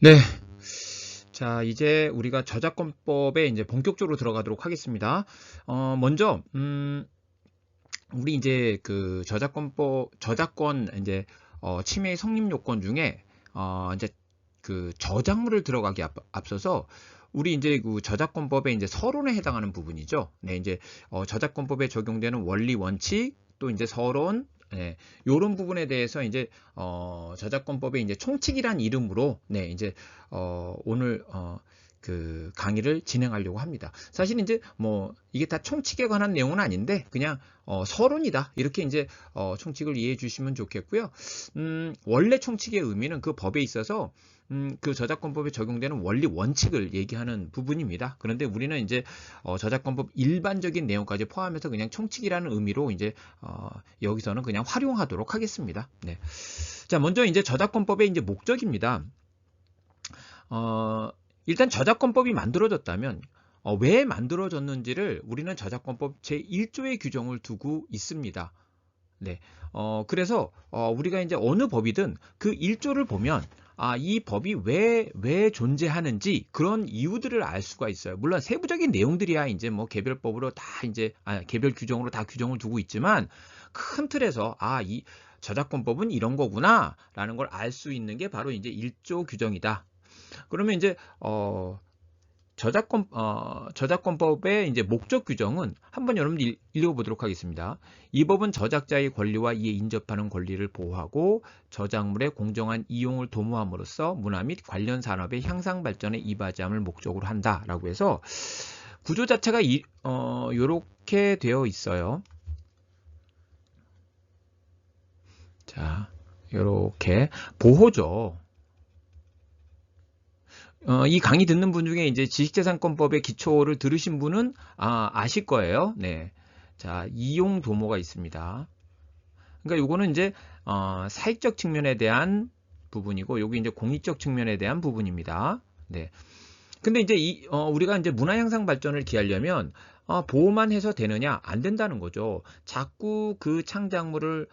네. 자, 이제 우리가 저작권법에 이제 본격적으로 들어가도록 하겠습니다. 먼저, 우리 이제 그 저작권 이제, 침해 성립 요건 중에, 이제 그 저작물을 들어가기 앞서서 우리 이제 그 저작권법에 이제 서론에 해당하는 부분이죠. 네, 이제, 저작권법에 적용되는 원리 원칙, 또 이제 서론, 예, 요런 부분에 대해서 이제 저작권법의 이제 총칙이란 이름으로 네, 이제 오늘 그 강의를 진행하려고 합니다. 사실 이제 뭐 이게 다 총칙에 관한 내용은 아닌데 그냥 서론이다. 이렇게 이제 총칙을 이해해 주시면 좋겠고요. 원래 총칙의 의미는 그 법에 있어서 그 저작권법에 적용되는 원리 원칙을 얘기하는 부분입니다. 그런데 우리는 이제 저작권법 일반적인 내용까지 포함해서 그냥 총칙이라는 의미로 이제 여기서는 그냥 활용하도록 하겠습니다. 네. 자, 먼저 이제 저작권법의 이제 목적입니다. 일단 저작권법이 만들어졌다면 왜 만들어졌는지를 우리는 저작권법 제1조의 규정을 두고 있습니다. 네. 그래서 우리가 이제 어느 법이든 그 1조를 보면 이 법이 왜 존재하는지 그런 이유들을 알 수가 있어요. 물론 세부적인 내용들이야 이제 뭐 개별법으로 다 이제 개별 규정으로 다 규정을 두고 있지만 큰 틀에서 이 저작권법은 이런 거구나라는 걸 알 수 있는 게 바로 이제 1조 규정이다. 그러면 이제 저작권법의 이제 목적 규정은 한번 여러분들 읽어보도록 하겠습니다. 이 법은 저작자의 권리와 이에 인접하는 권리를 보호하고 저작물의 공정한 이용을 도모함으로써 문화 및 관련 산업의 향상 발전에 이바지함을 목적으로 한다라고 해서 구조 자체가 이렇게 되어 있어요. 자, 이렇게 보호죠. 이 강의 듣는 분 중에 이제 지식재산권법의 기초를 들으신 분은 아실 거예요. 네. 자, 이용 도모가 있습니다. 그러니까 요거는 이제 사익적 측면에 대한 부분이고 여기 이제 공익적 측면에 대한 부분입니다. 네. 근데 이제 우리가 이제 문화 향상 발전을 기하려면 보호만 해서 되느냐? 안 된다는 거죠. 자꾸 그 창작물을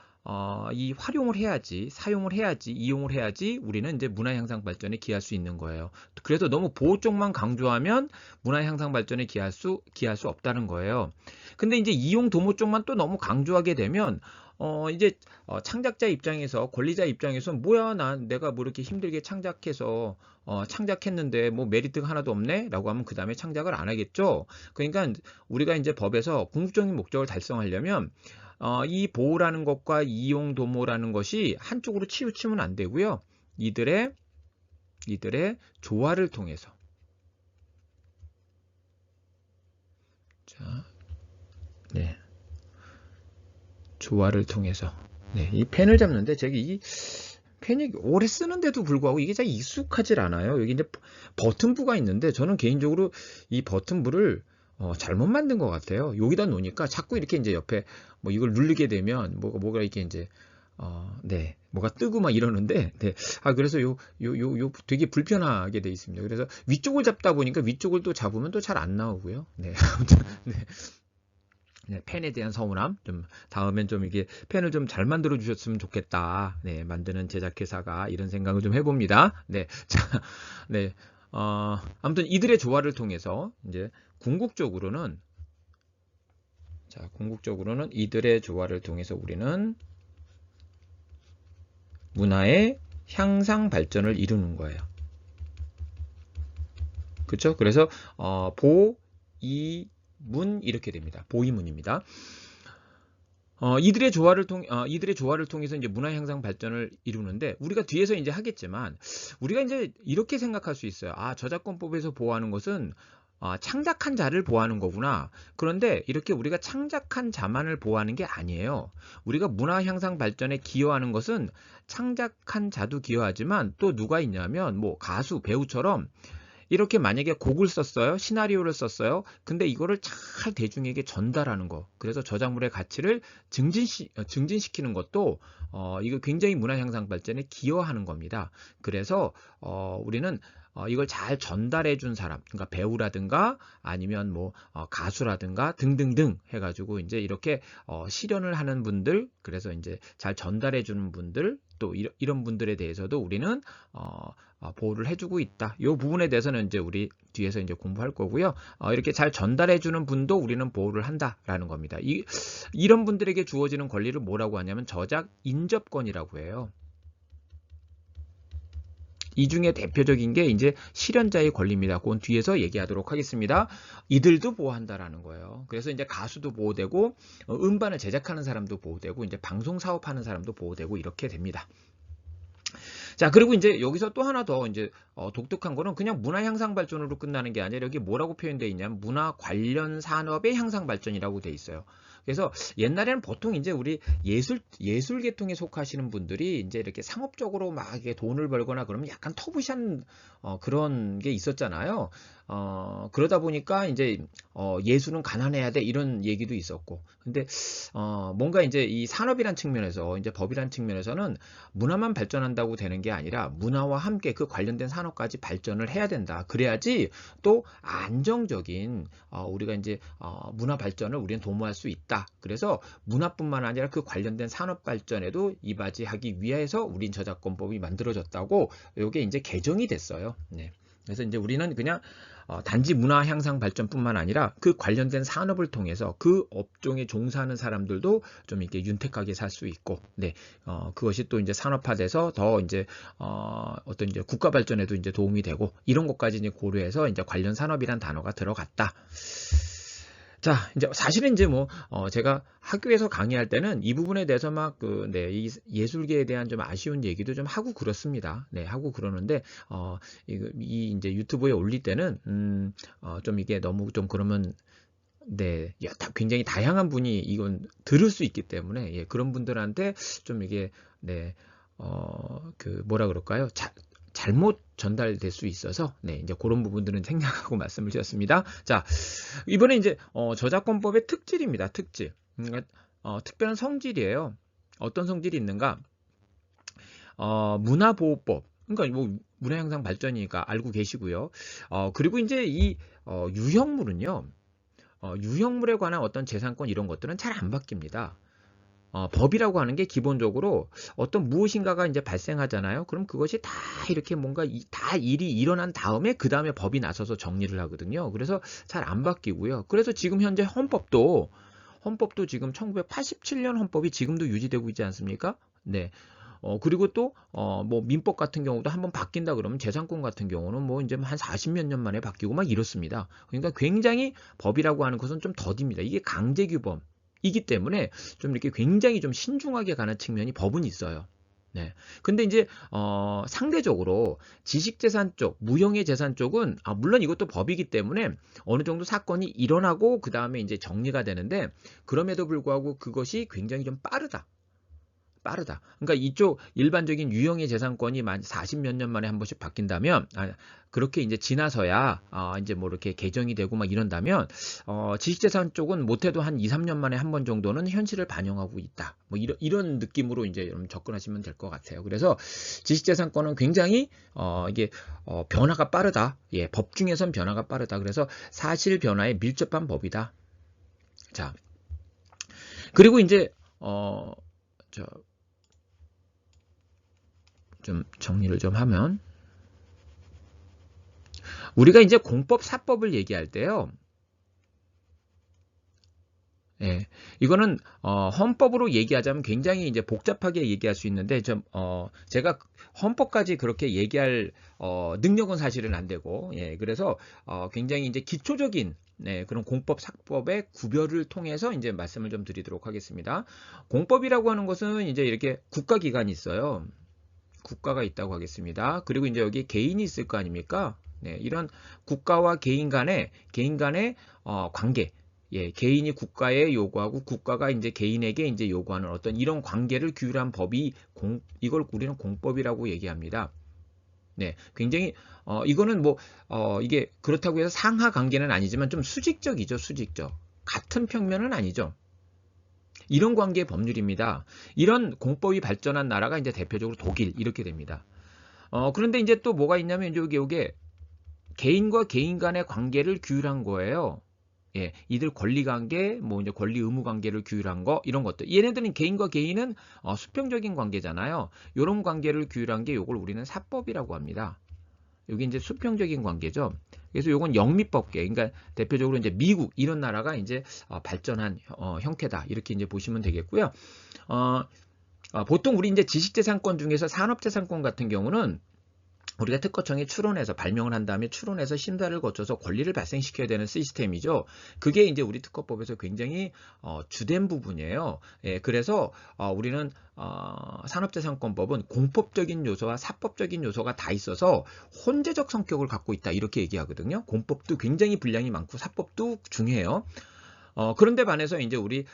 활용을 해야지, 사용을 해야지, 이용을 해야지 우리는 이제 문화 향상 발전에 기할 수 있는 거예요. 그래서 너무 보호 쪽만 강조하면 문화 향상 발전에 기할 수 없다는 거예요. 근데 이제 이용 도모 쪽만 또 너무 강조하게 되면 이제 창작자 입장에서 권리자 입장에서 뭐야 내가 뭐 이렇게 힘들게 창작해서 창작했는데 뭐 메리트가 하나도 없네 라고 하면 그 다음에 창작을 안 하겠죠. 그러니까 우리가 이제 법에서 궁극적인 목적을 달성하려면 이 보호라는 것과 이용 도모라는 것이 한쪽으로 치우치면 안 되고요. 이들의 조화를 통해서 자, 네. 조화를 통해서 네, 이 펜을 잡는데 제가 이 펜이 오래 쓰는데도 불구하고 이게 잘 익숙하질 않아요. 여기 이제 버튼부가 있는데 저는 개인적으로 이 버튼부를 잘못 만든 것 같아요. 여기다 놓으니까 자꾸 이렇게 이제 옆에 뭐 이걸 누르게 되면 뭐가 이렇게 이제 네, 뭐가 뜨고 막 이러는데 네. 그래서 요 되게 불편하게 돼 있습니다. 그래서 위쪽을 잡다 보니까 위쪽을 또 잡으면 또 잘 안 나오고요. 네. 아무튼 네. 네, 펜에 대한 서운함, 좀 다음엔 좀 이게 펜을 좀 잘 만들어 주셨으면 좋겠다. 네, 만드는 제작회사가 이런 생각을 좀 해봅니다. 네, 자, 네, 아무튼 이들의 조화를 통해서 이제 궁극적으로는 이들의 조화를 통해서 우리는 문화의 향상 발전을 이루는 거예요. 그렇죠? 그래서 문 이렇게 됩니다. 보이문입니다. 이들의 조화를 통해서 이제 문화 향상 발전을 이루는데 우리가 뒤에서 이제 하겠지만 우리가 이제 이렇게 생각할 수 있어요. 저작권법에서 보호하는 것은 창작한 자를 보호하는 거구나. 그런데 이렇게 우리가 창작한 자만을 보호하는 게 아니에요. 우리가 문화 향상 발전에 기여하는 것은 창작한 자도 기여하지만 또 누가 있냐면 뭐 가수, 배우처럼 이렇게 만약에 곡을 썼어요. 시나리오를 썼어요. 근데 이거를 잘 대중에게 전달하는 거. 그래서 저작물의 가치를 증진시키는 것도 이거 굉장히 문화 향상 발전에 기여하는 겁니다. 그래서 우리는 이걸 잘 전달해 준 사람, 그러니까 배우라든가 아니면 뭐 가수라든가 등등등 해가지고 이제 이렇게 실현을 하는 분들, 그래서 이제 잘 전달해 주는 분들, 또 이런 분들에 대해서도 우리는 보호를 해주고 있다. 이 부분에 대해서는 이제 우리 뒤에서 이제 공부할 거고요. 이렇게 잘 전달해 주는 분도 우리는 보호를 한다라는 겁니다. 이런 분들에게 주어지는 권리를 뭐라고 하냐면 저작 인접권이라고 해요. 이 중에 대표적인 게 이제 실현자의 권리입니다. 그건 뒤에서 얘기하도록 하겠습니다. 이들도 보호한다라는 거예요. 그래서 이제 가수도 보호되고 음반을 제작하는 사람도 보호되고 이제 방송 사업하는 사람도 보호되고 이렇게 됩니다. 자, 그리고 이제 여기서 또 하나 더 이제 독특한 거는 그냥 문화 향상 발전으로 끝나는 게 아니라 여기 뭐라고 표현되어 있냐면 문화 관련 산업의 향상 발전이라고 돼 있어요. 그래서 옛날에는 보통 이제 우리 예술 계통에 속하시는 분들이 이제 이렇게 상업적으로 막 이렇게 돈을 벌거나 그러면 약간 터부시한 그런 게 있었잖아요. 그러다 보니까 이제 예술은 가난해야 돼 이런 얘기도 있었고, 근데 뭔가 이제 이 산업이란 측면에서 이제 법이란 측면에서는 문화만 발전한다고 되는 게 아니라 문화와 함께 그 관련된 산업까지 발전을 해야 된다. 그래야지 또 안정적인 우리가 이제 문화 발전을 우리는 도모할 수 있다. 그래서 문화뿐만 아니라 그 관련된 산업 발전에도 이바지하기 위해서 우린 저작권법이 만들어졌다고 이게 이제 개정이 됐어요. 네. 그래서 이제 우리는 그냥 단지 문화 향상 발전뿐만 아니라 그 관련된 산업을 통해서 그 업종에 종사하는 사람들도 좀 이렇게 윤택하게 살 수 있고, 네, 그것이 또 이제 산업화돼서 더 이제 어떤 이제 국가 발전에도 이제 도움이 되고 이런 것까지 이제 고려해서 이제 관련 산업이란 단어가 들어갔다. 자, 이제 사실은 이제 뭐 제가 학교에서 강의할 때는 이 부분에 대해서 막 이 예술계에 대한 좀 아쉬운 얘기도 좀 하고 그렇습니다. 네, 하고 그러는데 이 이제 유튜브에 올릴 때는 좀 이게 너무 좀 그러면 네, 굉장히 다양한 분이 이건 들을 수 있기 때문에 예, 그런 분들한테 좀 이게 네, 그 뭐라 그럴까요? 잘못 전달될 수 있어서 네, 이제 그런 부분들은 생략하고 말씀을 드렸습니다. 자, 이번에 이제 저작권법의 특질입니다. 특질. 그러니까 특별한 성질이에요. 어떤 성질이 있는가? 문화보호법. 그러니까 뭐 문화향상 발전이니까 알고 계시고요. 그리고 이제 이 유형물은요. 유형물에 관한 어떤 재산권 이런 것들은 잘 안 바뀝니다. 법이라고 하는 게 기본적으로 어떤 무엇인가가 이제 발생하잖아요. 그럼 그것이 다 이렇게 뭔가 다 일이 일어난 다음에 그 다음에 법이 나서서 정리를 하거든요. 그래서 잘 안 바뀌고요. 그래서 지금 현재 헌법도 지금 1987년 헌법이 지금도 유지되고 있지 않습니까? 네. 그리고 또, 뭐, 민법 같은 경우도 한번 바뀐다 그러면 재산권 같은 경우는 뭐 이제 한 40몇 년 만에 바뀌고 막 이렇습니다. 그러니까 굉장히 법이라고 하는 것은 좀 더딥니다. 이게 강제규범. 이기 때문에 좀 이렇게 굉장히 좀 신중하게 가는 측면이 법은 있어요. 네. 근데 이제 상대적으로 지식재산 쪽, 무형의 재산 쪽은 물론 이것도 법이기 때문에 어느 정도 사건이 일어나고 그 다음에 이제 정리가 되는데 그럼에도 불구하고 그것이 굉장히 좀 빠르다. 그러니까 이쪽 일반적인 유형의 재산권이 만 40몇 년 만에 한 번씩 바뀐다면 그렇게 이제 지나서야 이제 뭐 이렇게 개정이 되고 막 이런다면 지식재산 쪽은 못해도 한 2, 3년 만에 한 번 정도는 현실을 반영하고 있다. 뭐 이런 느낌으로 이제 여러분 접근하시면 될 것 같아요. 그래서 지식재산권은 굉장히 이게 변화가 빠르다. 예, 법 중에선 변화가 빠르다. 그래서 사실 변화에 밀접한 법이다. 자, 그리고 이제 좀 정리를 좀 하면 우리가 이제 공법, 사법을 얘기할 때요. 예, 이거는 헌법으로 얘기하자면 굉장히 이제 복잡하게 얘기할 수 있는데 제가 헌법까지 그렇게 얘기할 능력은 사실은 안 되고 예, 그래서 굉장히 이제 기초적인 네, 그런 공법, 사법의 구별을 통해서 이제 말씀을 좀 드리도록 하겠습니다. 공법이라고 하는 것은 이제 이렇게 국가기관이 있어요. 국가가 있다고 하겠습니다. 그리고 이제 여기 개인이 있을 거 아닙니까? 네, 이런 국가와 개인 간의 관계. 예, 개인이 국가에 요구하고 국가가 이제 개인에게 이제 요구하는 어떤 이런 관계를 규율한 법이 이걸 우리는 공법이라고 얘기합니다. 네, 굉장히 이거는 뭐 이게 그렇다고 해서 상하 관계는 아니지만 좀 수직적이죠, 수직적. 같은 평면은 아니죠. 이런 관계의 법률입니다. 이런 공법이 발전한 나라가 이제 대표적으로 독일 이렇게 됩니다. 그런데 이제 또 뭐가 있냐면 요게 개인과 개인 간의 관계를 규율한 거예요. 예, 이들 권리 관계, 뭐 이제 권리 의무 관계를 규율한 거 이런 것들. 얘네들은 개인과 개인은 수평적인 관계잖아요. 이런 관계를 규율한 게 요걸 우리는 사법이라고 합니다. 여기 이제 수평적인 관계죠. 그래서 요건 영미법계. 그러니까 대표적으로 이제 미국 이런 나라가 이제 발전한 형태다. 이렇게 이제 보시면 되겠고요. 보통 우리 이제 지식재산권 중에서 산업재산권 같은 경우는 우리가 특허청에 출원해서 발명을 한 다음에 출원해서 심사를 거쳐서 권리를 발생시켜야 되는 시스템이죠. 그게 이제 우리 특허법에서 굉장히 주된 부분이에요. 예, 그래서 우리는 산업재산권법은 공법적인 요소와 사법적인 요소가 다 있어서 혼재적 성격을 갖고 있다 이렇게 얘기하거든요. 공법도 굉장히 분량이 많고 사법도 중요해요. 그런데 반해서 이제 우리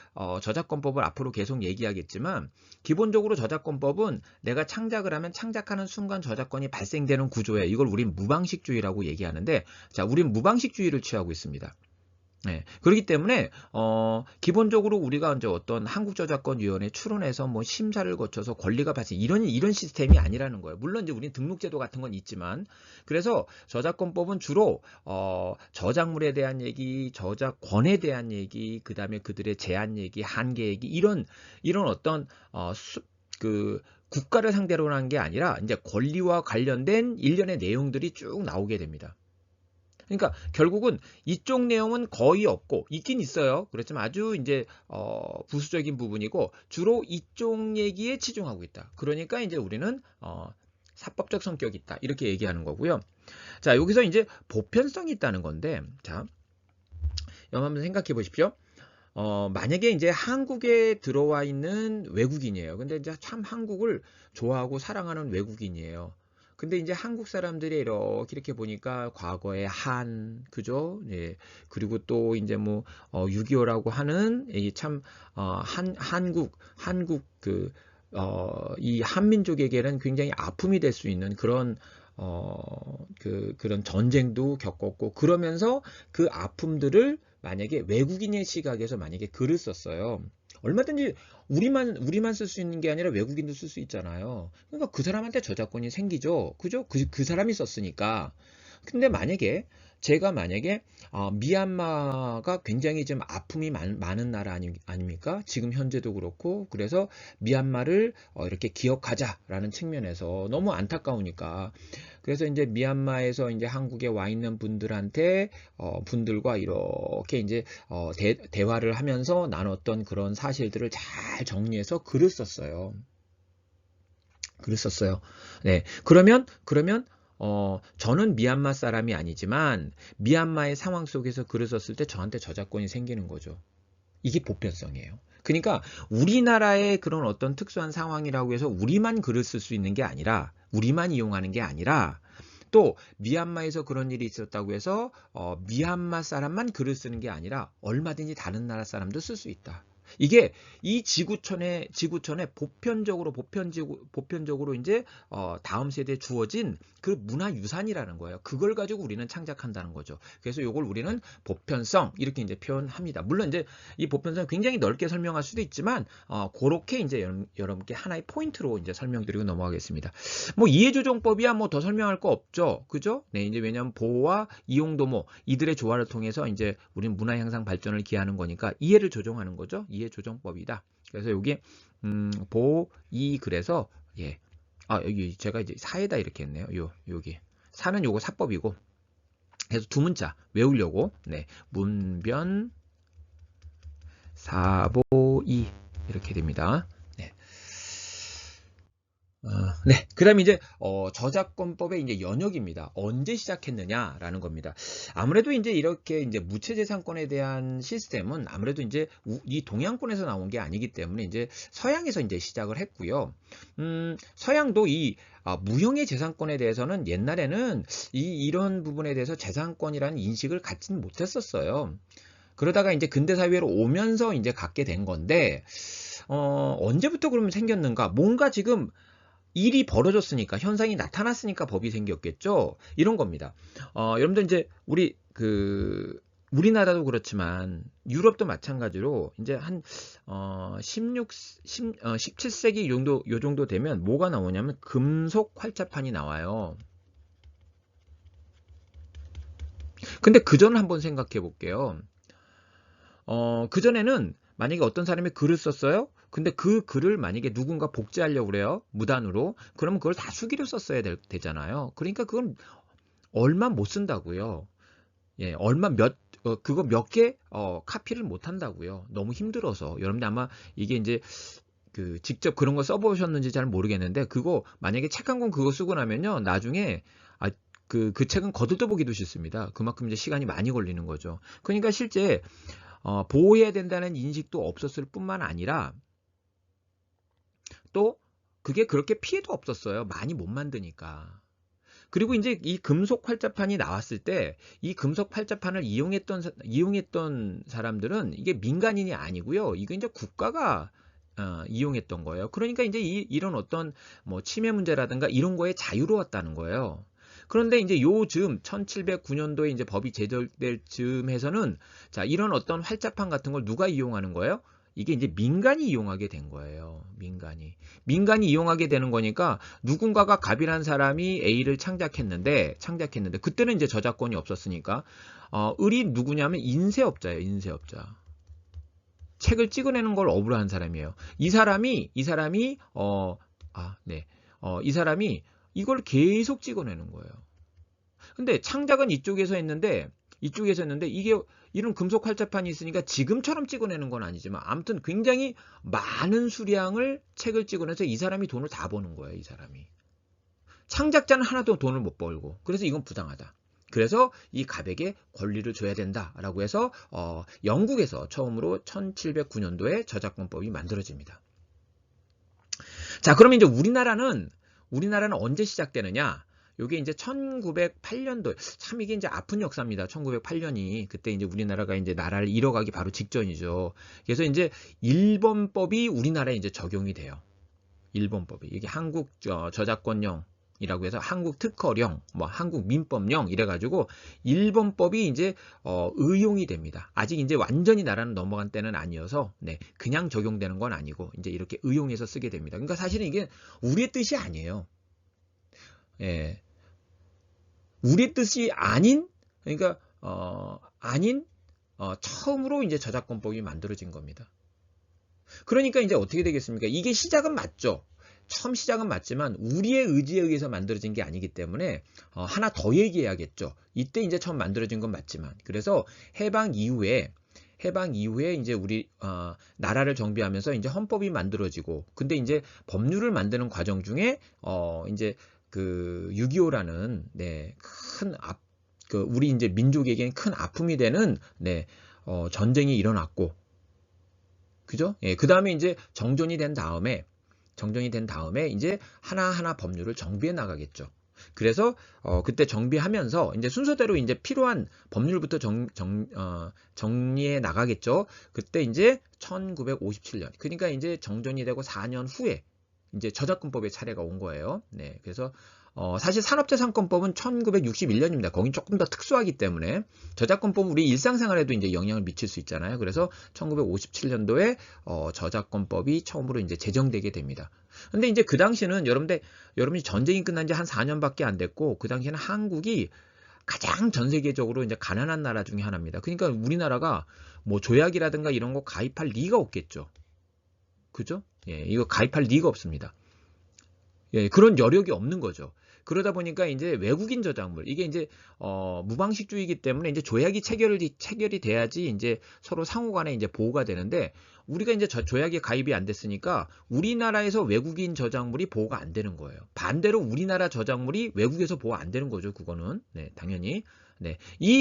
저작권법을 앞으로 계속 얘기하겠지만 기본적으로 저작권법은 내가 창작을 하면 창작하는 순간 저작권이 발생되는 구조예요. 이걸 우린 무방식주의라고 얘기하는데 자, 우린 무방식주의를 취하고 있습니다. 네, 그렇기 때문에 기본적으로 우리가 이제 어떤 한국저작권위원회 출원해서 뭐 심사를 거쳐서 권리가 발생 이런 시스템이 아니라는 거예요. 물론 이제 우리는 등록제도 같은 건 있지만 그래서 저작권법은 주로 저작물에 대한 얘기, 저작권에 대한 얘기, 그 다음에 그들의 제한 얘기, 한계 얘기 이런 어떤 그 국가를 상대로 한 게 아니라 이제 권리와 관련된 일련의 내용들이 쭉 나오게 됩니다. 그러니까 결국은 이쪽 내용은 거의 없고 있긴 있어요. 그렇지만 아주 이제 부수적인 부분이고 주로 이쪽 얘기에 치중하고 있다. 그러니까 이제 우리는 사법적 성격이 있다. 이렇게 얘기하는 거고요. 자, 여기서 이제 보편성이 있다는 건데 자, 여러분 한번 생각해 보십시오. 만약에 이제 한국에 들어와 있는 외국인이에요. 근데 이제 참 한국을 좋아하고 사랑하는 외국인이에요. 근데 이제 한국 사람들이 이렇게 보니까 과거에 그죠? 예. 그리고 또 이제 뭐 6.25라고 하는 참 한국 이 한민족에게는 굉장히 아픔이 될 수 있는 그런 그런 전쟁도 겪었고 그러면서 그 아픔들을 만약에 외국인의 시각에서 만약에 글을 썼어요. 얼마든지 우리만 쓸 수 있는 게 아니라 외국인도 쓸 수 있잖아요. 그러니까 그 사람한테 저작권이 생기죠. 그죠? 그 사람이 썼으니까. 근데 제가 만약에 미얀마가 굉장히 좀 아픔이 많은 나라 아닙니까? 지금 현재도 그렇고 그래서 미얀마를 이렇게 기억하자라는 측면에서 너무 안타까우니까 그래서 이제 미얀마에서 이제 한국에 와 있는 분들한테 분들과 이렇게 이제 대화를 하면서 나눴던 그런 사실들을 잘 정리해서 글을 썼어요. 네. 그러면 저는 미얀마 사람이 아니지만 미얀마의 상황 속에서 글을 썼을 때 저한테 저작권이 생기는 거죠. 이게 보편성이에요. 그러니까 우리나라의 그런 어떤 특수한 상황이라고 해서 우리만 글을 쓸 수 있는 게 아니라 우리만 이용하는 게 아니라 또 미얀마에서 그런 일이 있었다고 해서 미얀마 사람만 글을 쓰는 게 아니라 얼마든지 다른 나라 사람도 쓸 수 있다. 이게 이 지구촌에 보편적으로 이제 다음 세대에 주어진 그 문화유산이라는 거예요. 그걸 가지고 우리는 창작한다는 거죠. 그래서 이걸 우리는 보편성 이렇게 이제 표현합니다. 물론 이제 이 보편성 굉장히 넓게 설명할 수도 있지만 그렇게 이제 여러분께 하나의 포인트로 이제 설명드리고 넘어가겠습니다. 뭐 이해조정법이야 뭐 더 설명할 거 없죠, 그죠? 네, 이제 왜냐하면 보호와 이용도모 이들의 조화를 통해서 이제 우리는 문화 향상 발전을 기하는 거니까 이해를 조정하는 거죠. 이해조정법이다. 그래서 여기 그래서 예. 여기 제가 이제 사에다 이렇게 했네요. 여기 사는 요거 사법이고 그래서 두 문자 외우려고 네. 문변 사보이 이렇게 됩니다. 네. 네. 그 다음에 이제, 저작권법의 이제 연역입니다. 언제 시작했느냐라는 겁니다. 아무래도 이제 이렇게 이제 무체재산권에 대한 시스템은 아무래도 이제 이 동양권에서 나온 게 아니기 때문에 이제 서양에서 이제 시작을 했고요. 서양도 이 무형의 재산권에 대해서는 옛날에는 이런 부분에 대해서 재산권이라는 인식을 갖지는 못했었어요. 그러다가 이제 근대사회로 오면서 이제 갖게 된 건데, 언제부터 그러면 생겼는가? 뭔가 지금 일이 벌어졌으니까 현상이 나타났으니까 법이 생겼겠죠. 이런 겁니다. 여러분들 이제 우리나라도 그렇지만 유럽도 마찬가지로 이제 한 17세기 요 정도 되면 뭐가 나오냐면 금속 활자판이 나와요. 근데 그전을 한번 생각해 볼게요. 그전에는 만약에 어떤 사람이 글을 썼어요? 근데 그 글을 만약에 누군가 복제하려고 그래요. 무단으로. 그러면 그걸 다 수기로 썼어야 되잖아요. 그러니까 그건 얼마 못 쓴다고요. 예, 그거 몇 개, 카피를 못 한다고요. 너무 힘들어서. 여러분들 아마 이게 이제 직접 그런 거 써보셨는지 잘 모르겠는데, 그거, 만약에 책 한 권 그거 쓰고 나면요, 나중에, 그 책은 거들떠 보기도 싫습니다. 그만큼 이제 시간이 많이 걸리는 거죠. 그러니까 실제, 보호해야 된다는 인식도 없었을 뿐만 아니라, 또, 그게 그렇게 피해도 없었어요. 많이 못 만드니까. 그리고 이제 이 금속 활자판이 나왔을 때 이 금속 활자판을 이용했던 사람들은 이게 민간인이 아니고요. 이거 이제 국가가 이용했던 거예요. 그러니까 이제 이런 어떤 뭐 침해 문제라든가 이런 거에 자유로웠다는 거예요. 그런데 이제 요즘 1709년도에 이제 법이 제정될 즈음에서는 자, 이런 어떤 활자판 같은 걸 누가 이용하는 거예요? 이게 이제 민간이 이용하게 된 거예요. 민간이 이용하게 되는 거니까 누군가가 갑이라는 사람이 A를 창작했는데 그때는 이제 저작권이 없었으니까 을이 누구냐면 인쇄업자예요. 인쇄업자. 책을 찍어내는 걸 업으로 한 사람이에요. 이 사람이 이걸 계속 찍어내는 거예요. 근데 창작은 이쪽에서 했는데 이게 이런 금속 활자판이 있으니까 지금처럼 찍어내는 건 아니지만 아무튼 굉장히 많은 수량을 책을 찍어내서 이 사람이 돈을 다 버는 거예요. 이 사람이. 창작자는 하나도 돈을 못 벌고. 그래서 이건 부당하다. 그래서 이 갑에게 권리를 줘야 된다라고 해서 영국에서 처음으로 1709년도에 저작권법이 만들어집니다. 자, 그러면 이제 우리나라는 언제 시작되느냐? 요게 이제 1908년도, 참 이게 이제 아픈 역사입니다. 1908년이. 그때 이제 우리나라가 이제 나라를 잃어가기 바로 직전이죠. 그래서 이제 일본법이 우리나라에 이제 적용이 돼요. 일본법이. 이게 한국 저작권령이라고 해서 한국 특허령, 뭐 한국 민법령 이래가지고 일본법이 이제 의용이 됩니다. 아직 이제 완전히 나라는 넘어간 때는 아니어서 네, 그냥 적용되는 건 아니고 이제 이렇게 의용해서 쓰게 됩니다. 그러니까 사실은 이게 우리의 뜻이 아니에요. 예. 우리 뜻이 아닌, 그러니까, 처음으로 이제 저작권법이 만들어진 겁니다. 그러니까 이제 어떻게 되겠습니까? 이게 시작은 맞죠. 처음 시작은 맞지만 우리의 의지에 의해서 만들어진 게 아니기 때문에 하나 더 얘기해야겠죠. 이때 이제 처음 만들어진 건 맞지만. 그래서 해방 이후에 이제 우리 나라를 정비하면서 이제 헌법이 만들어지고 근데 이제 법률을 만드는 과정 중에 이제 그 6.25라는 네, 우리 이제 민족에게는 큰 아픔이 되는 네, 전쟁이 일어났고, 그죠? 예, 그 다음에 이제 정전이 된 다음에 이제 하나하나 법률을 정비해 나가겠죠. 그래서 그때 정비하면서 이제 순서대로 이제 필요한 법률부터 정리해 나가겠죠. 그때 이제 1957년, 그러니까 이제 정전이 되고 4년 후에 이제 저작권법의 차례가 온 거예요. 네, 그래서 사실 산업재산권법은 1961년입니다. 거긴 조금 더 특수하기 때문에 저작권법은 우리 일상생활에도 이제 영향을 미칠 수 있잖아요. 그래서 1957년도에 저작권법이 처음으로 이제 제정되게 됩니다. 근데 이제 그 당시는 여러분이 전쟁이 끝난 지 한 4년밖에 안 됐고 그 당시에는 한국이 가장 전 세계적으로 이제 가난한 나라 중에 하나입니다. 그러니까 우리나라가 뭐 조약이라든가 이런 거 가입할 리가 없겠죠. 그죠? 예, 이거 가입할 리가 없습니다. 예, 그런 여력이 없는 거죠. 그러다 보니까 이제 외국인 저작물, 이게 이제, 무방식주의이기 때문에 이제 조약이 체결이 돼야지 이제 서로 상호간에 이제 보호가 되는데, 우리가 이제 조약에 가입이 안 됐으니까 우리나라에서 외국인 저작물이 보호가 안 되는 거예요. 반대로 우리나라 저작물이 외국에서 보호 안 되는 거죠, 그거는. 네, 당연히. 네.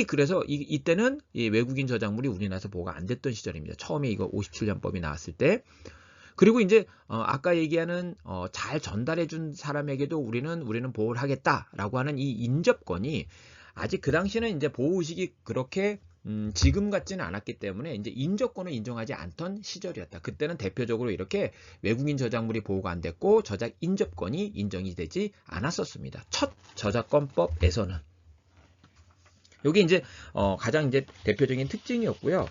그래서 이때는 이 외국인 저작물이 우리나라에서 보호가 안 됐던 시절입니다. 처음에 이거 57년법이 나왔을 때. 그리고 이제 아까 얘기하는 잘 전달해 준 사람에게도 우리는 보호를 하겠다라고 하는 이 인접권이 아직 그 당시에는 이제 보호 의식이 그렇게 지금 같지는 않았기 때문에 이제 인접권을 인정하지 않던 시절이었다. 그때는 대표적으로 이렇게 외국인 저작물이 보호가 안 됐고 저작 인접권이 인정이 되지 않았었습니다. 첫 저작권법에서는. 이게 이제 가장 이제 대표적인 특징이었고요.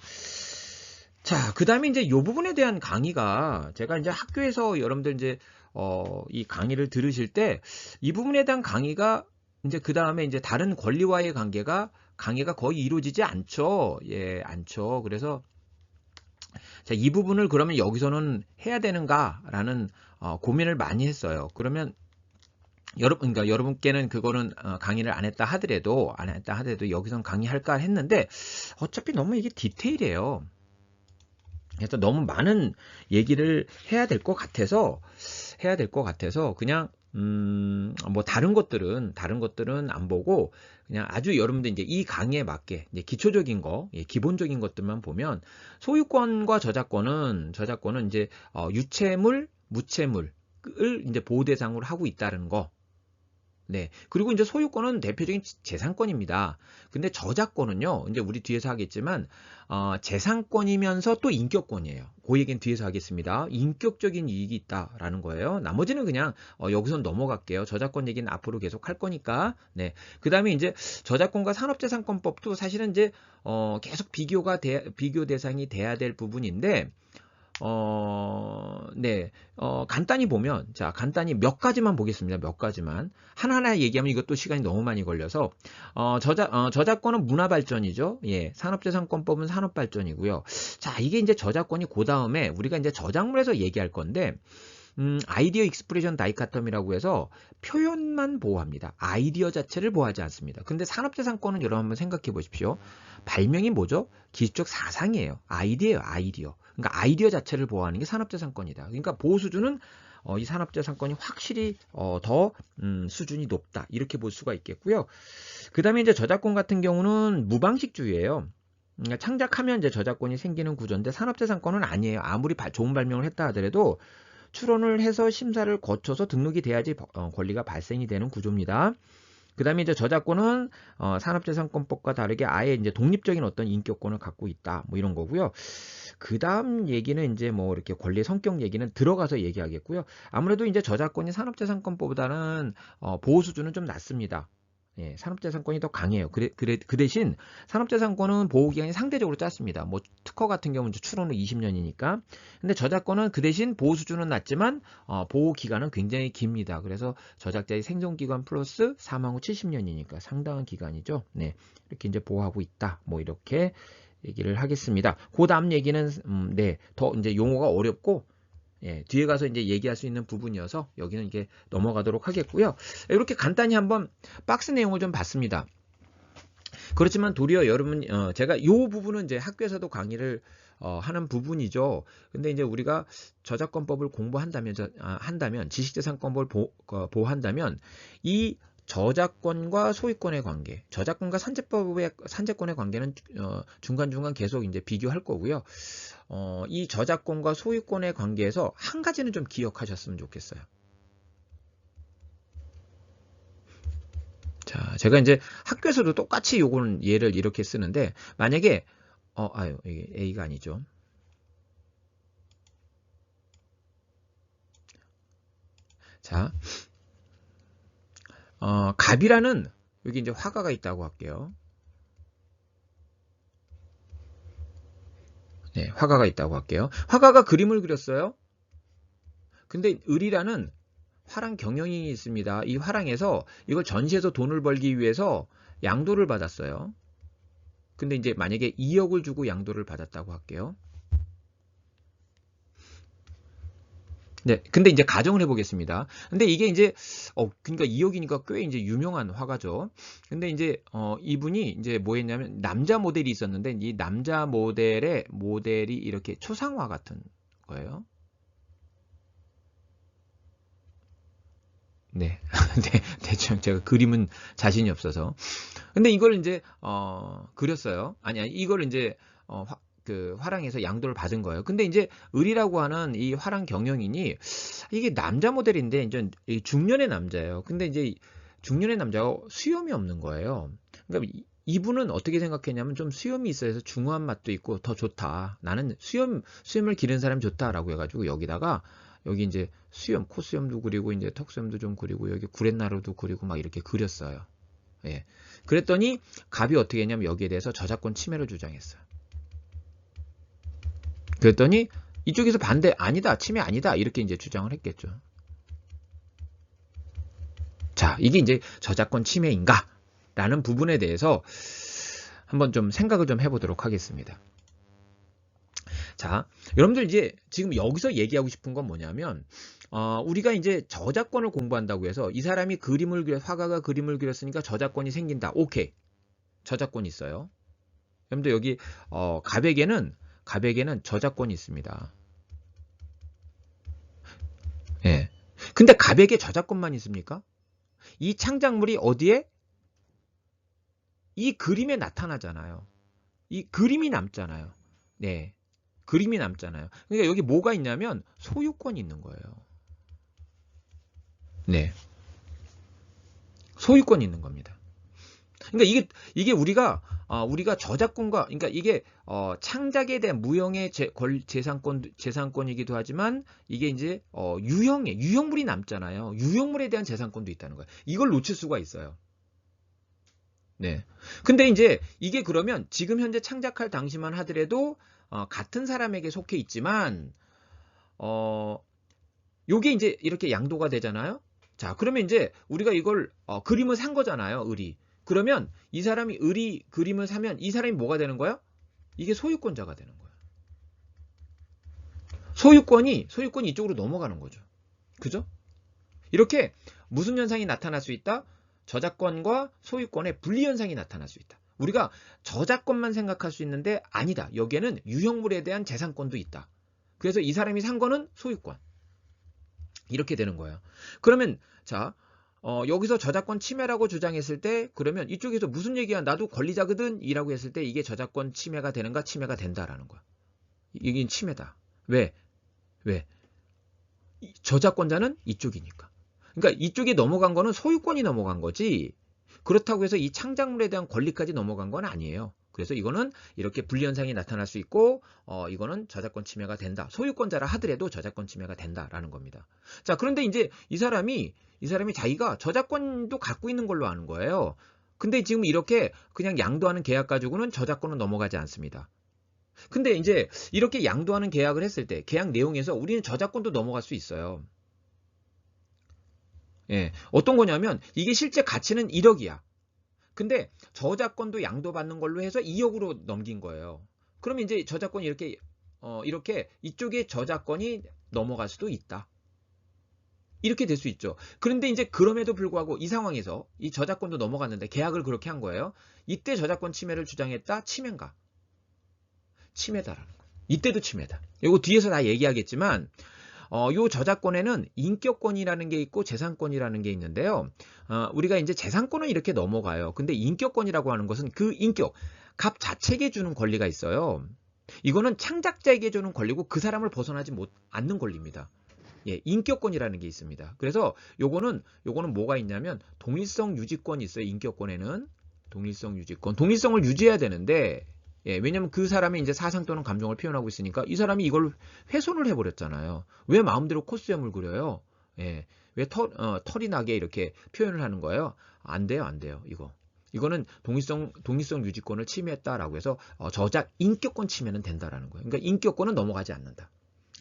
자, 그 다음에 이제 이 부분에 대한 강의가 제가 이제 학교에서 여러분들 이제 이 강의를 들으실 때 이 부분에 대한 강의가 이제 그 다음에 이제 다른 권리와의 관계가 강의가 거의 이루어지지 않죠. 예, 않죠. 그래서 자, 이 부분을 그러면 여기서는 해야 되는가라는 고민을 많이 했어요. 그러면 그러니까 여러분께는 그거는 강의를 안 했다 하더라도 여기선 강의할까 했는데 어차피 너무 이게 디테일이에요. 그래서 너무 많은 얘기를 해야 될 것 같아서 그냥 뭐 다른 것들은 안 보고 그냥 아주 여러분들 이제 이 강의에 맞게 이제 기초적인 거, 예, 기본적인 것들만 보면 소유권과 저작권은 이제 유체물, 무체물을 이제 보호 대상으로 하고 있다는 거. 네. 그리고 이제 소유권은 대표적인 재산권입니다. 근데 저작권은요, 이제 우리 뒤에서 하겠지만, 재산권이면서 또 인격권이에요. 그 얘기는 뒤에서 하겠습니다. 인격적인 이익이 있다라는 거예요. 나머지는 그냥, 여기선 넘어갈게요. 저작권 얘기는 앞으로 계속 할 거니까. 네. 그 다음에 이제 저작권과 산업재산권법도 사실은 이제, 계속 비교 대상이 돼야 될 부분인데, 네. 간단히 보면, 자, 간단히 몇 가지만 보겠습니다. 몇 가지만. 하나하나 얘기하면 이것도 시간이 너무 많이 걸려서, 저작권은 문화발전이죠. 예. 산업재산권법은 산업발전이고요. 자, 이게 이제 저작권이 그 다음에 우리가 이제 저작물에서 얘기할 건데, 아이디어 익스프레션 다이카텀이라고 해서 표현만 보호합니다. 아이디어 자체를 보호하지 않습니다. 근데 산업재산권은 여러분 한번 생각해 보십시오. 발명이 뭐죠? 기술적 사상이에요. 아이디어. 그러니까 아이디어 자체를 보호하는 게 산업재산권이다. 그러니까 보호 수준은 이 산업재산권이 확실히 더 수준이 높다. 이렇게 볼 수가 있겠고요. 그 다음에 이제 저작권 같은 경우는 무방식주의예요. 그러니까 창작하면 이제 저작권이 생기는 구조인데 산업재산권은 아니에요. 아무리 좋은 발명을 했다 하더라도 추론을 해서 심사를 거쳐서 등록이 돼야지 권리가 발생이 되는 구조입니다. 그 다음에 이제 저작권은 산업재산권법과 다르게 아예 이제 독립적인 어떤 인격권을 갖고 있다. 뭐 이런 거고요. 그 다음 얘기는 이제 뭐 이렇게 권리 성격 얘기는 들어가서 얘기하겠고요. 아무래도 이제 저작권이 산업재산권법보다는 보호 수준은 좀 낮습니다. 예, 산업재산권이 더 강해요. 그 대신 산업재산권은 보호기간이 상대적으로 짧습니다. 뭐 특허 같은 경우는 추론은 20년이니까. 근데 저작권은 그 대신 보호 수준은 낮지만 보호기간은 굉장히 깁니다. 그래서 저작자의 생존기간 플러스 사망 후 70년이니까 상당한 기간이죠. 네, 이렇게 이제 보호하고 있다. 뭐 이렇게 얘기를 하겠습니다. 그 다음 얘기는 네, 더 이제 용어가 어렵고 예, 뒤에 가서 이제 얘기할 수 있는 부분이어서 여기는 이게 넘어가도록 하겠고요. 이렇게 간단히 한번 박스 내용을 좀 봤습니다. 그렇지만 도리어 여러분, 제가 이 부분은 이제 학교에서도 강의를 하는 부분이죠. 근데 이제 우리가 저작권법을 한다면 지식재산권법을 보호한다면 이 저작권과 소유권의 관계, 저작권과 산재권의 관계는 중간중간 계속 이제 비교할 거고요. 이 저작권과 소유권의 관계에서 한 가지는 좀 기억하셨으면 좋겠어요. 자, 제가 이제 학교에서도 똑같이 요거는 예를 이렇게 쓰는데, 만약에, 이게 A가 아니죠. 자, 갑이라는, 여기 이제 화가가 있다고 할게요. 네, 화가가 있다고 할게요. 화가가 그림을 그렸어요. 근데 을이라는 화랑 경영인이 있습니다. 이 화랑에서 이걸 전시해서 돈을 벌기 위해서 양도를 받았어요. 근데 이제 만약에 2억을 주고 양도를 받았다고 할게요. 네, 근데 이제 가정을 해보겠습니다. 근데 이게 이제, 그러니까 2억이니까 꽤 이제 유명한 화가죠. 근데 이제, 이분이 이제 뭐 했냐면, 남자 모델이 있었는데, 이 남자 모델이 이렇게 초상화 같은 거예요. 네. 네, 대충 제가 그림은 자신이 없어서. 근데 이걸 이제, 그렸어요. 아니, 이걸 이제, 그 화랑에서 양도를 받은 거예요. 근데 이제 을이라고 하는 이 화랑 경영인이 이게 남자 모델인데 이제 중년의 남자예요. 근데 이제 중년의 남자가 수염이 없는 거예요. 그러니까 이분은 어떻게 생각했냐면 좀 수염이 있어서 중후한 맛도 있고 더 좋다. 나는 수염을 기른 사람이 좋다라고 해가지고 여기 이제 콧수염도 그리고 이제 턱수염도 좀 그리고 여기 구렛나루도 그리고 막 이렇게 그렸어요. 예. 그랬더니 갑이 어떻게 했냐면 여기에 대해서 저작권 침해를 주장했어요. 그랬더니 이쪽에서 아니다, 침해 아니다, 이렇게 이제 주장을 했겠죠. 자, 이게 이제 저작권 침해인가? 라는 부분에 대해서 한번 좀 생각을 좀 해보도록 하겠습니다. 자, 여러분들 이제 지금 여기서 얘기하고 싶은 건 뭐냐면, 우리가 이제 저작권을 공부한다고 해서 이 사람이 화가가 그림을 그렸으니까 저작권이 생긴다. 오케이. 저작권이 있어요. 여러분들 여기, 가백에는 저작권이 있습니다. 예. 근데 가백에 저작권만 있습니까? 이 창작물이 어디에? 이 그림에 나타나잖아요. 이 그림이 남잖아요. 네. 그림이 남잖아요. 그러니까 여기 뭐가 있냐면 소유권이 있는 거예요. 네. 소유권이 있는 겁니다. 그러니까 이게 우리가 저작권과, 그러니까 이게, 창작에 대한 무형의 재산권이기도 하지만 이게 이제, 유형물이 남잖아요. 유형물에 대한 재산권도 있다는 거예요. 이걸 놓칠 수가 있어요. 네. 근데 이제 이게 그러면 지금 현재 창작할 당시만 하더라도 같은 사람에게 속해 있지만 요게 이제 이렇게 양도가 되잖아요. 자, 그러면 이제 우리가 이걸 그림을 산 거잖아요. 을이. 그러면 이 사람이 그림을 사면 이 사람이 뭐가 되는 거야? 이게 소유권자가 되는 거야. 소유권이 이쪽으로 넘어가는 거죠. 그죠? 이렇게 무슨 현상이 나타날 수 있다? 저작권과 소유권의 분리 현상이 나타날 수 있다. 우리가 저작권만 생각할 수 있는데 아니다. 여기에는 유형물에 대한 재산권도 있다. 그래서 이 사람이 산 거는 소유권. 이렇게 되는 거예요. 그러면 자, 여기서 저작권 침해라고 주장했을 때 그러면 이쪽에서 무슨 얘기야? 나도 권리자거든 이라고 했을 때 이게 저작권 침해가 되는가? 침해가 된다라는 거야. 이게 침해다. 왜? 저작권자는 이쪽이니까. 그러니까 이쪽에 넘어간 거는 소유권이 넘어간 거지 그렇다고 해서 이 창작물에 대한 권리까지 넘어간 건 아니에요. 그래서 이거는 이렇게 분리현상이 나타날 수 있고 이거는 저작권 침해가 된다. 소유권자라 하더라도 저작권 침해가 된다라는 겁니다. 자, 그런데 이제 이 사람이 자기가 저작권도 갖고 있는 걸로 아는 거예요. 근데 지금 이렇게 그냥 양도하는 계약 가지고는 저작권은 넘어가지 않습니다. 근데 이제 이렇게 양도하는 계약을 했을 때 계약 내용에서 우리는 저작권도 넘어갈 수 있어요. 예, 어떤 거냐면 이게 실제 가치는 1억이야. 근데 저작권도 양도받는 걸로 해서 2억으로 넘긴 거예요. 그러면 이제 저작권이 이렇게 이쪽에 저작권이 넘어갈 수도 있다. 이렇게 될 수 있죠. 그런데 이제 그럼에도 불구하고 이 상황에서 이 저작권도 넘어갔는데 계약을 그렇게 한 거예요. 이때 저작권 침해를 주장했다. 침해인가? 침해다라는 거. 이때도 침해다. 이거 뒤에서 다 얘기하겠지만 요 저작권에는 인격권이라는 게 있고 재산권이라는 게 있는데요. 우리가 이제 재산권은 이렇게 넘어가요. 근데 인격권이라고 하는 것은 그 값 자체에게 주는 권리가 있어요. 이거는 창작자에게 주는 권리고 그 사람을 벗어나지 않는 권리입니다. 예, 인격권이라는 게 있습니다. 그래서 요거는 뭐가 있냐면 동일성 유지권이 있어요. 인격권에는 동일성 유지권. 동일성을 유지해야 되는데 예, 왜냐면 그 사람이 이제 사상 또는 감정을 표현하고 있으니까 이 사람이 이걸 훼손을 해버렸잖아요. 왜 마음대로 코스염을 그려요? 예, 왜 털이 나게 이렇게 표현을 하는 거예요? 안 돼요. 이거는 동일성 유지권을 침해했다라고 해서 저작 인격권 침해는 된다라는 거예요. 그러니까 인격권은 넘어가지 않는다.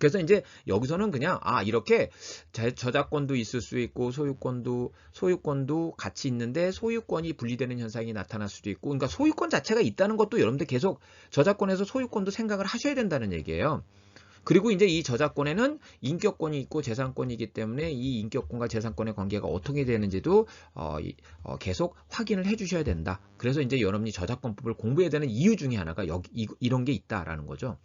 그래서 이제 여기서는 그냥 이렇게 저작권도 있을 수 있고 소유권도 같이 있는데 소유권이 분리되는 현상이 나타날 수도 있고 그러니까 소유권 자체가 있다는 것도 여러분들 계속 저작권에서 소유권도 생각을 하셔야 된다는 얘기예요. 그리고 이제 이 저작권에는 인격권이 있고 재산권이기 때문에 이 인격권과 재산권의 관계가 어떻게 되는지도 계속 확인을 해 주셔야 된다. 그래서 이제 여러분이 저작권법을 공부해야 되는 이유 중에 하나가 이런 게 있다라는 거죠.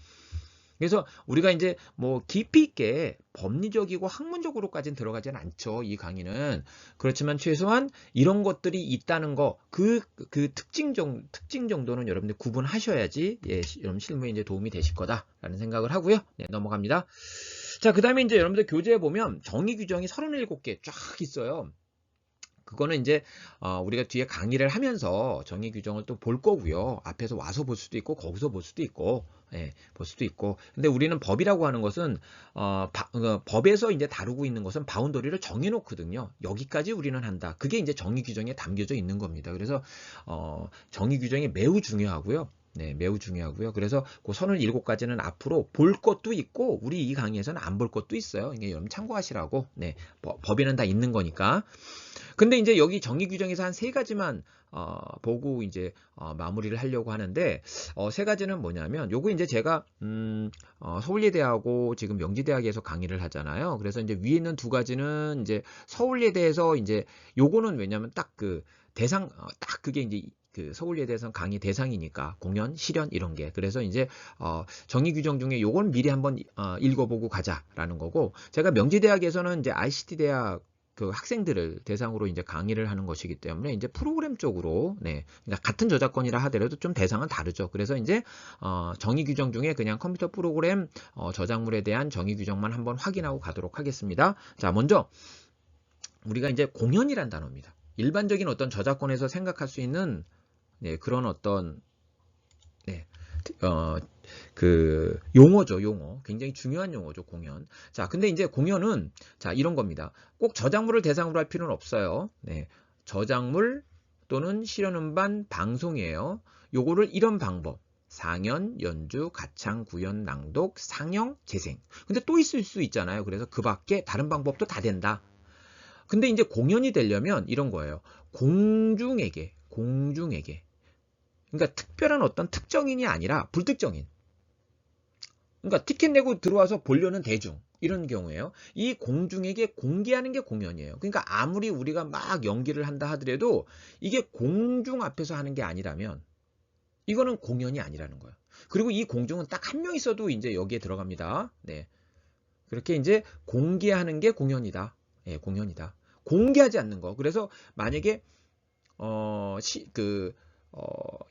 그래서 우리가 이제 뭐 깊이 있게 법리적이고 학문적으로까지는 들어가지는 않죠. 이 강의는. 그렇지만 최소한 이런 것들이 있다는 거, 그 특징 정도는 여러분들 구분하셔야지, 예, 여러분 실무에 이제 도움이 되실 거다라는 생각을 하고요. 네, 넘어갑니다. 자, 그 다음에 이제 여러분들 교재에 보면 정의 규정이 37개 쫙 있어요. 그거는 이제 우리가 뒤에 강의를 하면서 정의 규정을 또 볼 거고요. 앞에서 와서 볼 수도 있고 거기서 볼 수도 있고 예, 볼 수도 있고. 근데 우리는 법이라고 하는 것은 법에서 이제 다루고 있는 것은 바운더리를 정해 놓거든요. 여기까지 우리는 한다. 그게 이제 정의 규정에 담겨져 있는 겁니다. 그래서 정의 규정이 매우 중요하고요. 네, 매우 중요하고요. 그래서 그 37가지는 앞으로 볼 것도 있고 우리 이 강의에서는 안 볼 것도 있어요. 이게 여러분 참고하시라고. 네, 법에는 다 있는 거니까. 근데 이제 여기 정의 규정에서 한 세 가지만 보고 이제 마무리를 하려고 하는데, 세 가지는 뭐냐면, 요거 이제 제가 서울예대하고 지금 명지대학에서 강의를 하잖아요. 그래서 이제 위에 있는 두 가지는 이제 서울예대에서 이제 요거는 왜냐면 딱 그 대상 딱 그게 이제 그 서울예대에서는 강의 대상이니까 공연, 실연 이런 게. 그래서 이제 정의 규정 중에 요건 미리 한번 읽어보고 가자라는 거고, 제가 명지대학에서는 이제 ICT 대학 그 학생들을 대상으로 이제 강의를 하는 것이기 때문에 이제 프로그램 쪽으로, 네, 그러니까 같은 저작권이라 하더라도 좀 대상은 다르죠. 그래서 이제 정의 규정 중에 그냥 컴퓨터 프로그램 저작물에 대한 정의 규정만 한번 확인하고 가도록 하겠습니다. 자, 먼저 우리가 이제 공연이란 단어입니다. 일반적인 어떤 저작권에서 생각할 수 있는, 네, 그런 어떤, 네, 그 용어죠, 용어. 굉장히 중요한 용어죠, 공연. 자, 근데 이제 공연은 자, 이런 겁니다. 꼭 저작물을 대상으로 할 필요는 없어요. 네. 저작물 또는 실연음반 방송이에요. 요거를 이런 방법. 상연, 연주, 가창, 구연, 낭독, 상영, 재생. 근데 또 있을 수 있잖아요. 그래서 그 밖에 다른 방법도 다 된다. 근데 이제 공연이 되려면 이런 거예요. 공중에게. 그러니까 특별한 어떤 특정인이 아니라 불특정인. 그러니까 티켓 내고 들어와서 보려는 대중. 이런 경우에요. 이 공중에게 공개하는 게 공연이에요. 그러니까 아무리 우리가 막 연기를 한다 하더라도 이게 공중 앞에서 하는 게 아니라면 이거는 공연이 아니라는 거예요. 그리고 이 공중은 딱 한 명 있어도 이제 여기에 들어갑니다. 네. 그렇게 이제 공개하는 게 공연이다. 예, 공연이다. 공개하지 않는 거. 그래서 만약에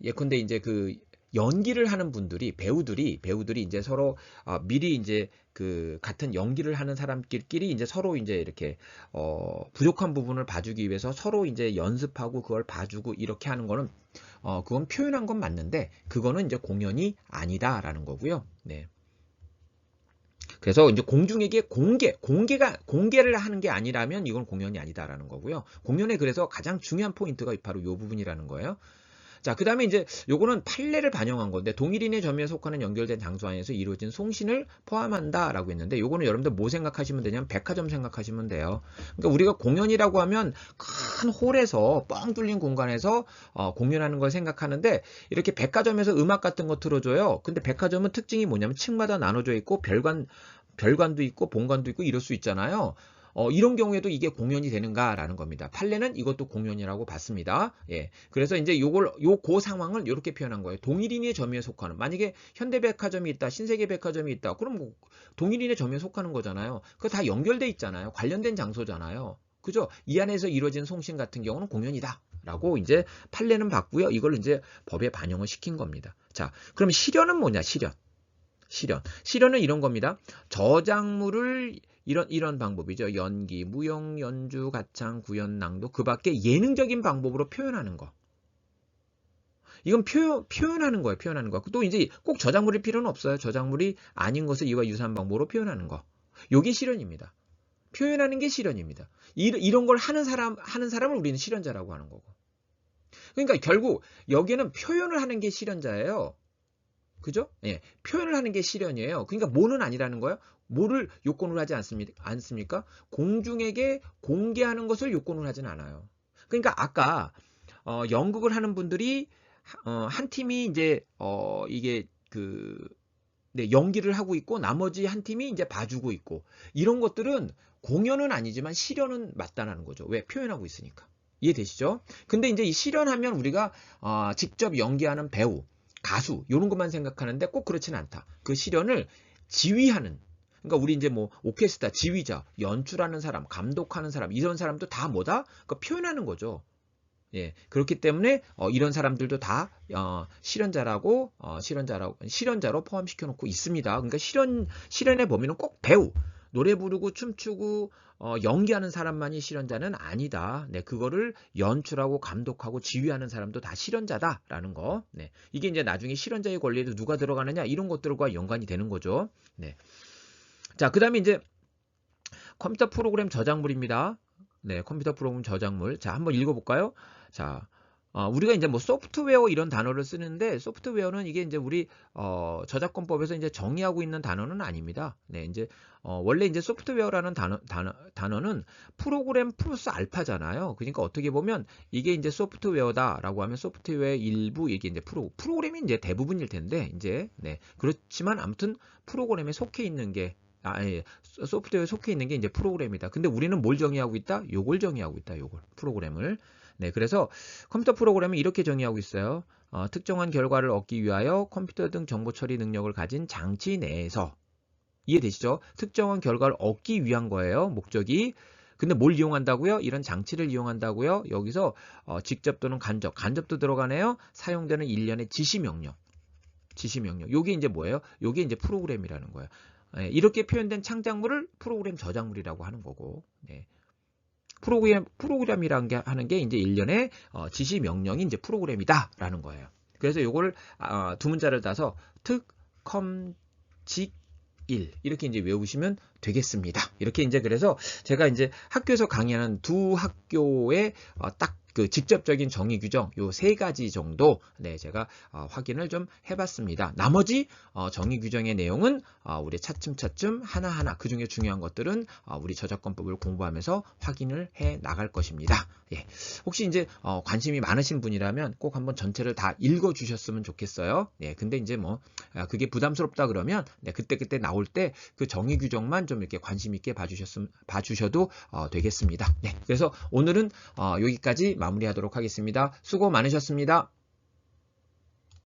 예컨대 이제 그 연기를 하는 분들이 배우들이 이제 서로 미리 이제 그 같은 연기를 하는 사람끼리 이제 서로 이제 이렇게 부족한 부분을 봐주기 위해서 서로 이제 연습하고 그걸 봐주고 이렇게 하는 거는 그건 표현한 건 맞는데 그거는 이제 공연이 아니다라는 거고요. 네. 그래서 이제 공중에게 공개를 하는 게 아니라면 이건 공연이 아니다라는 거고요. 공연의 그래서 가장 중요한 포인트가 바로 이 부분이라는 거예요. 자, 그 다음에 이제 요거는 판례를 반영한 건데 동일인의 점유에 속하는 연결된 장소 안에서 이루어진 송신을 포함한다라고 했는데 요거는 여러분들 뭐 생각하시면 되냐면 백화점 생각하시면 돼요. 그러니까 우리가 공연이라고 하면 큰 홀에서 뻥 뚫린 공간에서 공연하는 걸 생각하는데 이렇게 백화점에서 음악 같은 거 틀어줘요. 근데 백화점은 특징이 뭐냐면 층마다 나눠져 있고 별관도 있고 본관도 있고 이럴 수 있잖아요. 이런 경우에도 이게 공연이 되는가라는 겁니다. 판례는 이것도 공연이라고 봤습니다. 예. 그래서 이제 그 상황을 이렇게 표현한 거예요. 동일인의 점유에 속하는. 만약에 현대백화점이 있다, 신세계백화점이 있다. 그럼 뭐 동일인의 점유에 속하는 거잖아요. 그거 다 연결돼 있잖아요. 관련된 장소잖아요. 그죠? 이 안에서 이루어진 송신 같은 경우는 공연이다. 라고 이제 판례는 봤고요. 이걸 이제 법에 반영을 시킨 겁니다. 자, 그럼 실연은 뭐냐? 실연은 이런 겁니다. 저작물을 이런 방법이죠. 연기, 무용, 연주, 가창, 구연, 낭독 그 밖에 예능적인 방법으로 표현하는 거. 이건 표현하는 거예요. 표현하는 거. 또 이제 꼭 저작물일 필요는 없어요. 저작물이 아닌 것을 이와 유사한 방법으로 표현하는 거. 요게 실연입니다. 표현하는 게 실연입니다. 이런 걸 하는 사람을 우리는 실연자라고 하는 거고. 그러니까 결국 여기에는 표현을 하는 게 실연자예요. 그죠? 예. 표현을 하는 게 실연이에요. 그러니까 뭐는 아니라는 거예요. 뭐를 요건으로 하지 않습니까? 공중에게 공개하는 것을 요건으로 하진 않아요. 그러니까 아까 연극을 하는 분들이 한 팀이 이제 이게 네, 연기를 하고 있고 나머지 한 팀이 이제 봐주고 있고 이런 것들은 공연은 아니지만 실연은 맞다는 거죠. 왜? 표현하고 있으니까. 이해되시죠? 근데 이제 이 실연하면 우리가 직접 연기하는 배우 가수 이런 것만 생각하는데 꼭 그렇지는 않다. 그 실연을 지휘하는 그러니까 우리 이제 뭐 오케스트라 지휘자, 연출하는 사람, 감독하는 사람 이런 사람도 다 뭐다? 그러니까 표현하는 거죠. 예, 그렇기 때문에 이런 사람들도 다 실연자로 포함시켜 놓고 있습니다. 그러니까 실연의 범위는 꼭 배우, 노래 부르고 춤추고 연기하는 사람만이 실연자는 아니다. 네, 그거를 연출하고 감독하고 지휘하는 사람도 다 실연자다라는 거. 네, 이게 이제 나중에 실연자의 권리에도 누가 들어가느냐 이런 것들과 연관이 되는 거죠. 네, 자, 그다음에 이제 컴퓨터 프로그램 저작물입니다. 네, 컴퓨터 프로그램 저작물. 자, 한번 읽어볼까요? 자, 우리가 이제 뭐 소프트웨어 이런 단어를 쓰는데 소프트웨어는 이게 이제 우리 저작권법에서 이제 정의하고 있는 단어는 아닙니다. 네, 이제 원래 이제 소프트웨어라는 단어는 프로그램 플러스 알파잖아요. 그러니까 어떻게 보면 이게 이제 소프트웨어다라고 하면 소프트웨어의 일부 이게 이제 프로그램이 이제 대부분일 텐데 이제 네, 그렇지만 아무튼 프로그램에 속해 있는 게 예. 소프트웨어에 속해 있는 게 이제 프로그램이다. 근데 우리는 뭘 정의하고 있다? 요걸 정의하고 있다. 요걸 프로그램을. 네, 그래서 컴퓨터 프로그램은 이렇게 정의하고 있어요. 특정한 결과를 얻기 위하여 컴퓨터 등 정보 처리 능력을 가진 장치 내에서 이해되시죠? 특정한 결과를 얻기 위한 거예요. 목적이. 근데 뭘 이용한다고요? 이런 장치를 이용한다고요? 여기서 직접 또는 간접도 들어가네요. 사용되는 일련의 지시명령. 요게 이제 뭐예요? 요게 이제 프로그램이라는 거예요. 예, 이렇게 표현된 창작물을 프로그램 저작물이라고 하는 거고. 네. 프로그램이라는 게 하는 게 이제 일련의 지시 명령이 이제 프로그램이다라는 거예요. 그래서 요거를 두 문자를 따서 특컴직 1 이렇게 이제 외우시면 되겠습니다. 이렇게 이제 그래서 제가 이제 학교에서 강의하는 두 학교의 딱 그 직접적인 정의 규정 요 세 가지 정도 네 제가 확인을 좀 해봤습니다. 나머지 정의 규정의 내용은 우리 차츰차츰 하나하나 그 중에 중요한 것들은 우리 저작권법을 공부하면서 확인을 해 나갈 것입니다. 예. 혹시 이제 관심이 많으신 분이라면 꼭 한번 전체를 다 읽어 주셨으면 좋겠어요. 예. 근데 이제 뭐 그게 부담스럽다 그러면 네, 그때 나올 때 그 정의 규정만 좀 이렇게 관심 있게 봐주셔도 되겠습니다. 네. 그래서 오늘은 여기까지 마무리하도록 하겠습니다. 수고 많으셨습니다.